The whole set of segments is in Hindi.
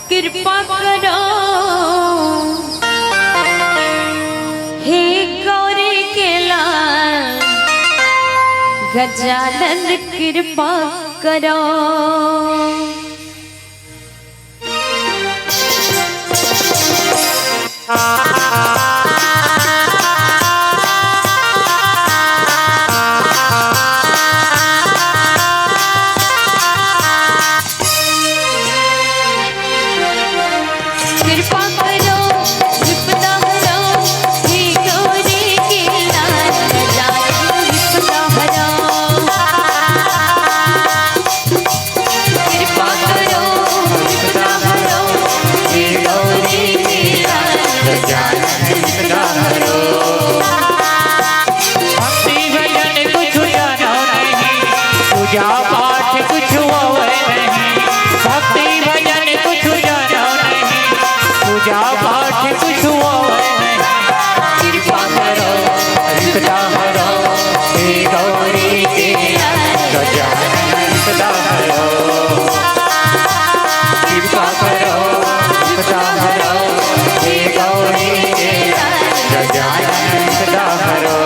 कृपा करो हे गौरी के लाल गजानन कृपा करो। कृपा करो विपदा हरो हे गौरी के लाल गजानन विपदा हरो। कृपा करो विपदा हरो हे गौरी के लाल गजानन विपदा हरो। भक्ति भजन कुछ जानो नहीं, पूजा पाठ कुछ होवे नहीं। भक्ति भजन कुछ जानो नहीं, पूजा पाठ कुछ होवे नहीं। कृपा करो विपदा हरो हे गौरी के लाल गजानन विपदा हरो। कृपा करो विपदा हरो हे गौरी के लाल गजानन विपदा हरो।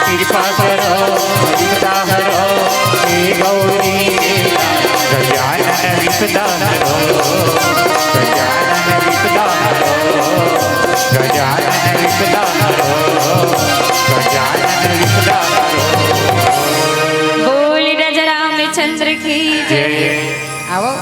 कृपा करो विपदा हरो हे गौरी के लाल गजानन विपदा हरो। गजानन विपदा हरो गजानन विपदा हरो गजानन विपदा हरो। बोल राजा रामचंद्र की जय। आओ।